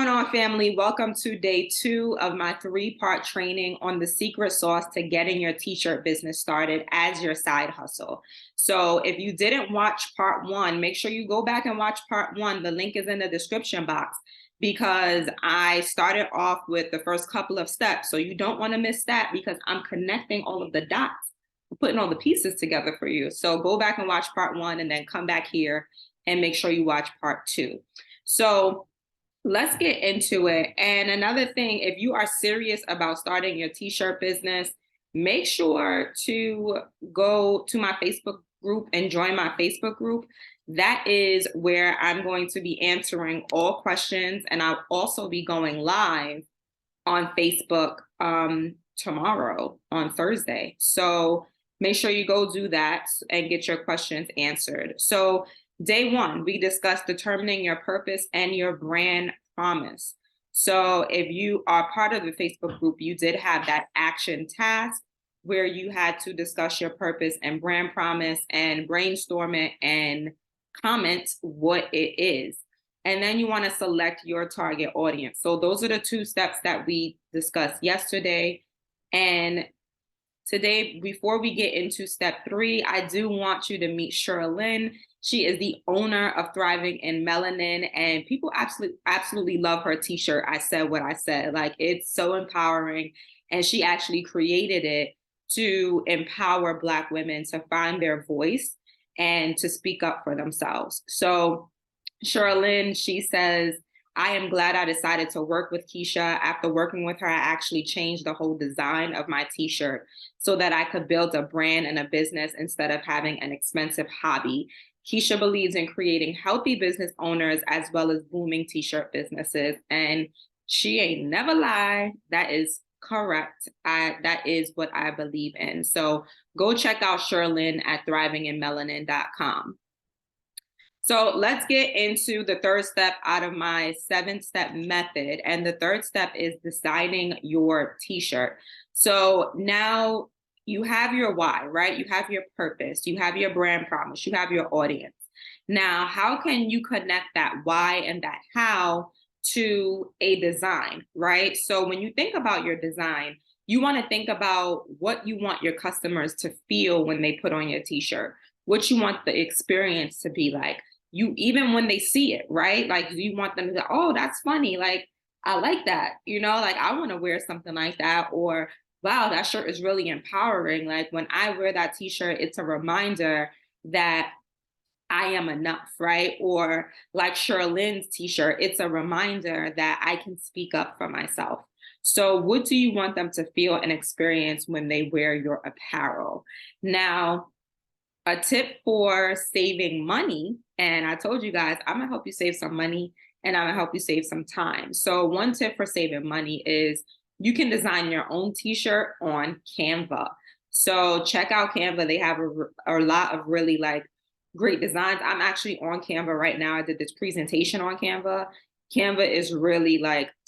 going on, family? Welcome to day 2 of my 3-part training on the secret sauce to getting your t-shirt business started as your side hustle. So if you didn't watch part 1, make sure you go back and watch part 1. The link is in the description box because I started off with the first couple of steps. So you don't want to miss that because I'm connecting all of the dots, putting all the pieces together for you. So go back and watch part 1 and then come back here and make sure you watch part 2. So let's get into it. And another thing, if you are serious about starting your t-shirt business, make sure to go to my Facebook group and join my Facebook group. That is where I'm going to be answering all questions, and I'll also be going live on Facebook tomorrow on Thursday. So make sure you go do that and get your questions answered. So day 1, we discussed determining your purpose and your brand promise. So if you are part of the Facebook group, you did have that action task where you had to discuss your purpose and brand promise and brainstorm it and comment what it is. And then you want to select your target audience. So those are the 2 steps that we discussed yesterday. And today, before we get into step 3, I do want you to meet Sherilyn. She is the owner of Thriving in Melanin, and people absolutely love her t-shirt. I said what I said. Like, it's so empowering, and she actually created it to empower Black women to find their voice and to speak up for themselves. So Sherilyn, she says, I am glad I decided to work with Keisha. After working with her, I actually changed the whole design of my t-shirt so that I could build a brand and a business instead of having an expensive hobby. Keisha believes in creating healthy business owners as well as booming t-shirt businesses. And she ain't never lied. That is correct. That is what I believe in. So go check out Sherilyn at thrivinginmelanin.com. So let's get into the 3rd step out of my 7-step method. And the 3rd step is designing your t-shirt. So now you have your why, right? You have your purpose, you have your brand promise, you have your audience. Now, how can you connect that why and that how to a design, right? So when you think about your design, you want to think about what you want your customers to feel when they put on your t-shirt, what you want the experience to be like. You, even when they see it, right? Like, you want them to, oh, that's funny. Like, I like that, like, I want to wear something like that. Or, wow, that shirt is really empowering. Like, when I wear that t-shirt, it's a reminder that I am enough, right? Or like Sherilyn's t-shirt, it's a reminder that I can speak up for myself. So what do you want them to feel and experience when they wear your apparel? Now, a tip for saving money, and I told you guys, I'm gonna help you save some money and I'm gonna help you save some time. So one tip for saving money is you can design your own t-shirt on Canva. So check out Canva. They have a lot of really great designs. I'm actually on Canva right now. I did this presentation on Canva. Canva is really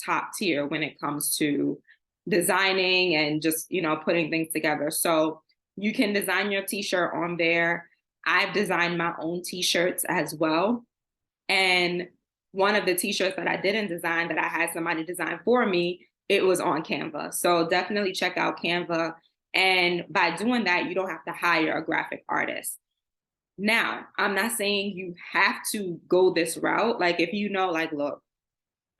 top tier when it comes to designing and just, putting things together. So you can design your t-shirt on there. I've designed my own t-shirts as well. And one of the t-shirts that I didn't design, that I had somebody design for me, it was on Canva. So definitely check out Canva. And by doing that, you don't have to hire a graphic artist. Now, I'm not saying you have to go this route. Like, if look,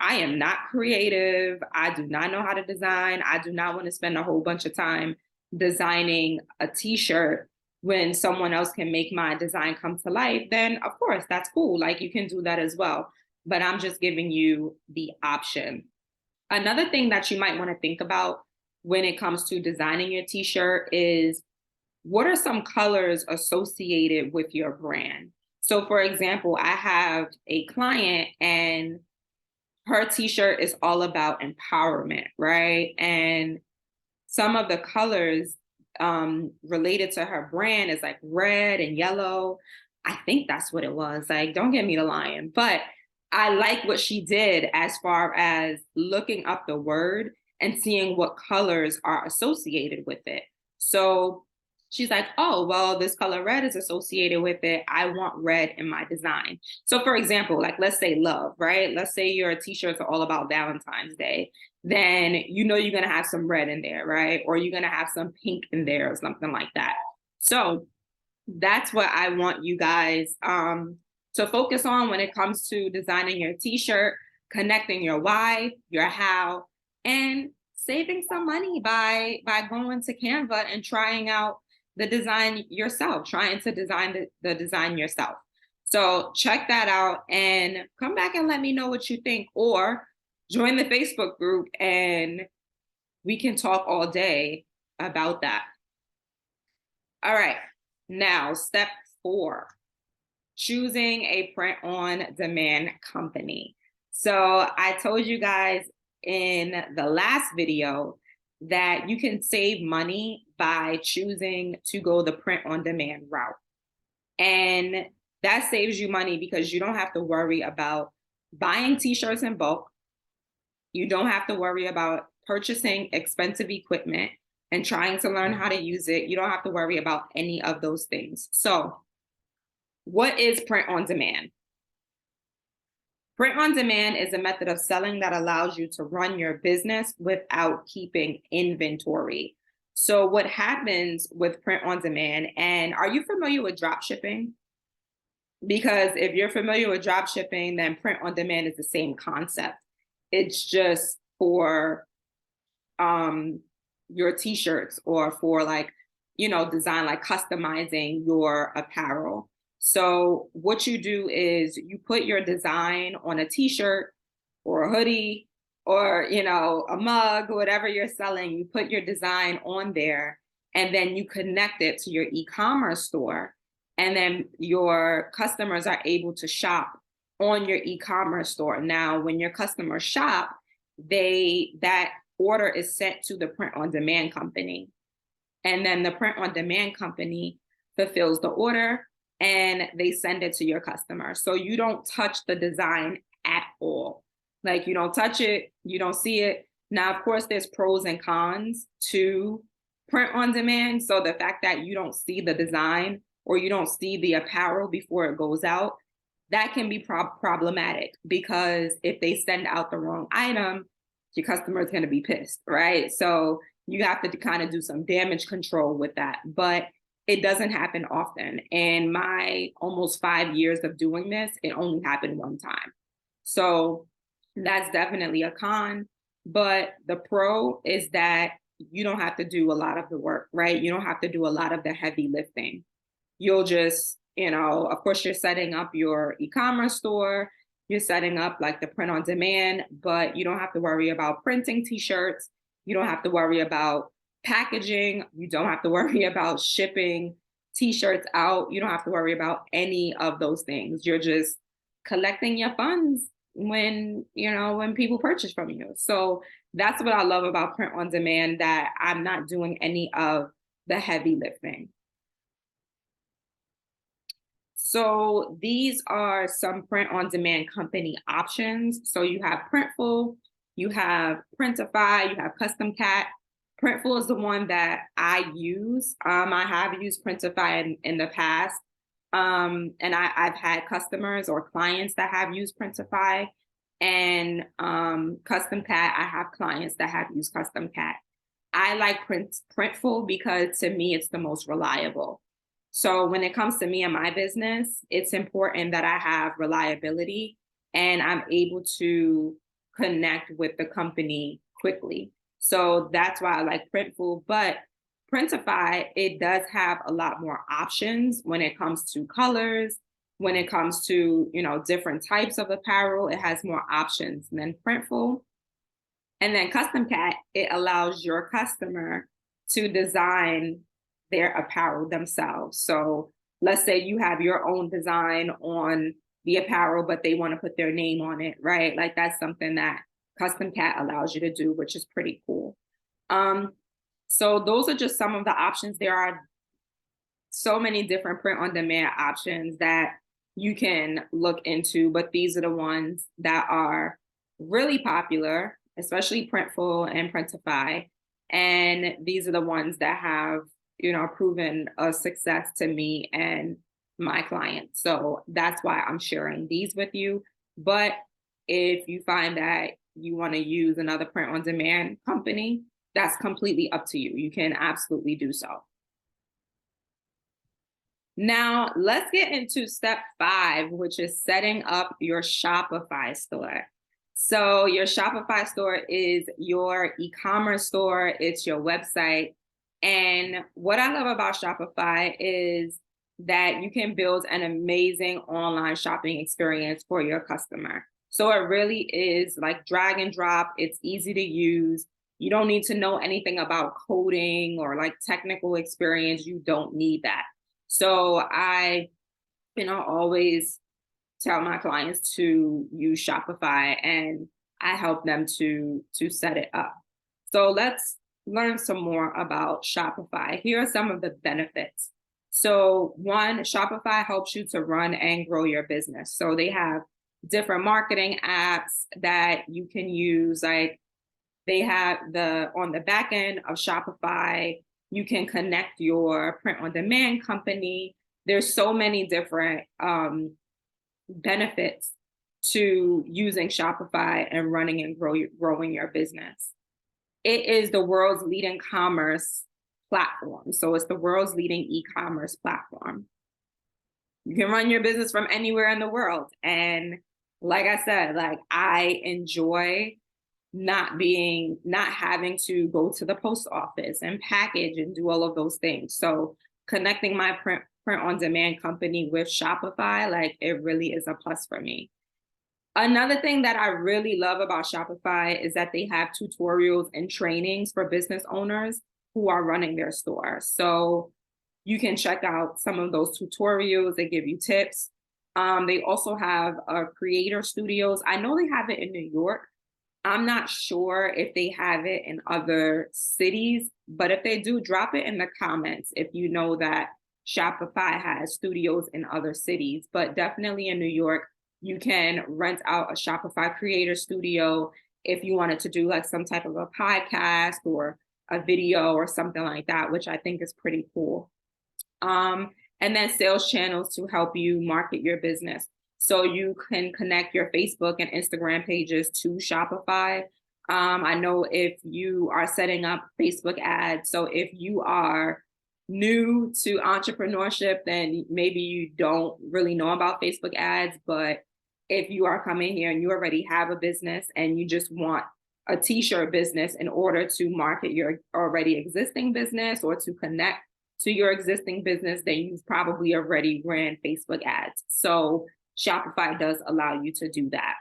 I am not creative, I do not know how to design, I do not want to spend a whole bunch of time designing a t-shirt when someone else can make my design come to life, then of course that's cool. Like, you can do that as well. But I'm just giving you the option. Another thing that you might want to think about when it comes to designing your t-shirt is, what are some colors associated with your brand? So for example, I have a client and her t-shirt is all about empowerment, right? And some of the colors related to her brand is like red and yellow. I think that's what it was. Like, don't get me to lying, but I like what she did as far as looking up the word and seeing what colors are associated with it. So She's like, oh, well, this color red is associated with it. I want red in my design. So for example, like let's say love, right? Let's say your t-shirts are all about Valentine's Day. Then you know you're gonna have some red in there, right? Or you're gonna have some pink in there or something like that. So that's what I want you guys to focus on when it comes to designing your t-shirt, connecting your why, your how, and saving some money by going to Canva and trying out the design yourself, trying to design the design yourself. So check that out and come back and let me know what you think, or join the Facebook group and we can talk all day about that. All right. Now, step 4, choosing a print on demand company. So I told you guys in the last video that you can save money by choosing to go the print on demand route. And that saves you money because you don't have to worry about buying t-shirts in bulk. You don't have to worry about purchasing expensive equipment and trying to learn how to use it. You don't have to worry about any of those things. So what is print on demand? Print on demand is a method of selling that allows you to run your business without keeping inventory. So what happens with print on demand, and are you familiar with drop shipping? Because if you're familiar with drop shipping, then print on demand is the same concept. It's just for your t-shirts, or for like, design, like customizing your apparel. So what you do is you put your design on a t-shirt or a hoodie or, a mug, whatever you're selling, you put your design on there and then you connect it to your e-commerce store. And then your customers are able to shop on your e-commerce store. Now, when your customers shop, that order is sent to the print on demand company. And then the print on demand company fulfills the order and they send it to your customer. So you don't touch the design at all. Like, you don't touch it, you don't see it. Now, of course, there's pros and cons to print on demand. So the fact that you don't see the design or you don't see the apparel before it goes out, that can be problematic, because if they send out the wrong item, your customer is going to be pissed, right? So you have to kind of do some damage control with that. But it doesn't happen often. In my almost 5 years of doing this, it only happened one time. So that's definitely a con. But the pro is that you don't have to do a lot of the work, right? You don't have to do a lot of the heavy lifting. You'll just, of course, you're setting up your e-commerce store, you're setting up like the print on demand, but you don't have to worry about printing t-shirts. You don't have to worry about packaging. You don't have to worry about shipping t-shirts out. You don't have to worry about any of those things. You're just collecting your funds when people purchase from you. So that's what I love about print on demand, that I'm not doing any of the heavy lifting. So these are some print on demand company options. So you have Printful, you have Printify, you have Custom Cat. Printful is the one that I use. I have used Printify in the past. And I've had customers or clients that have used Printify. And Custom Cat, I have clients that have used Custom Cat. I like Printful because to me, it's the most reliable. So when it comes to me and my business, it's important that I have reliability and I'm able to connect with the company quickly. So that's why I like Printful. But Printify, it does have a lot more options when it comes to colors, when it comes to, different types of apparel. It has more options than Printful. And then Custom Cat, it allows your customer to design their apparel themselves. So let's say you have your own design on the apparel, but they want to put their name on it, right? Like that's something that Custom Cat allows you to do, which is pretty cool. So those are just some of the options. There are so many different print on demand options that you can look into, but these are the ones that are really popular, especially Printful and Printify. And these are the ones that have proven a success to me and my clients. So that's why I'm sharing these with you. But if you find that you want to use another print on demand company, that's completely up to you. You can absolutely do so. Now, let's get into step 5, which is setting up your Shopify store. So, your Shopify store is your e-commerce store, it's your website. And what I love about Shopify is that you can build an amazing online shopping experience for your customer. So, it really is like drag and drop, it's easy to use. You don't need to know anything about coding or like technical experience, you don't need that. So I, always tell my clients to use Shopify, and I help them to set it up. So let's learn some more about Shopify. Here are some of the benefits. So one, Shopify helps you to run and grow your business. So they have different marketing apps that you can use. Like they have on the back end of Shopify, you can connect your print on demand company. There's so many different benefits to using Shopify and running and growing your business. It is the world's leading commerce platform. So it's the world's leading e-commerce platform. You can run your business from anywhere in the world. And like I said, like I enjoy not having to go to the post office and package and do all of those things. So connecting my print on demand company with Shopify, like it really is a plus for me. Another thing that I really love about Shopify is that they have tutorials and trainings for business owners who are running their store. So you can check out some of those tutorials. They give you tips. They also have creator studios. I know they have it in New York. I'm not sure if they have it in other cities, but if they do, drop it in the comments if you know that Shopify has studios in other cities. But definitely in New York, you can rent out a Shopify creator studio if you wanted to do like some type of a podcast or a video or something like that, which I think is pretty cool. And then sales channels to help you market your business. So you can connect your Facebook and Instagram pages to Shopify. I know if you are setting up Facebook ads, so if you are new to entrepreneurship, then maybe you don't really know about Facebook ads. But if you are coming here and you already have a business and you just want a t-shirt business in order to market your already existing business or to connect to your existing business, then you've probably already ran Facebook ads. So Shopify does allow you to do that.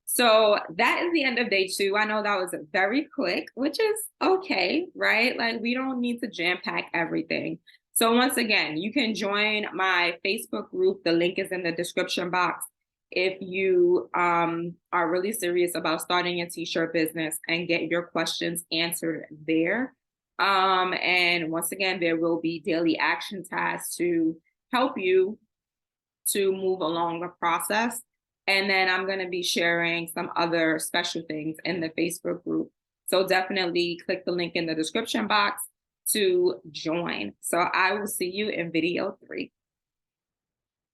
So that is the end of day 2. I know that was very quick, which is okay, right? Like we don't need to jam pack everything. So once again, you can join my Facebook group. The link is in the description box. If you are really serious about starting a t-shirt business and get your questions answered there. And once again, there will be daily action tasks to help you to move along the process. And then I'm going to be sharing some other special things in the Facebook group. So definitely click the link in the description box to join. So I will see you in video 3.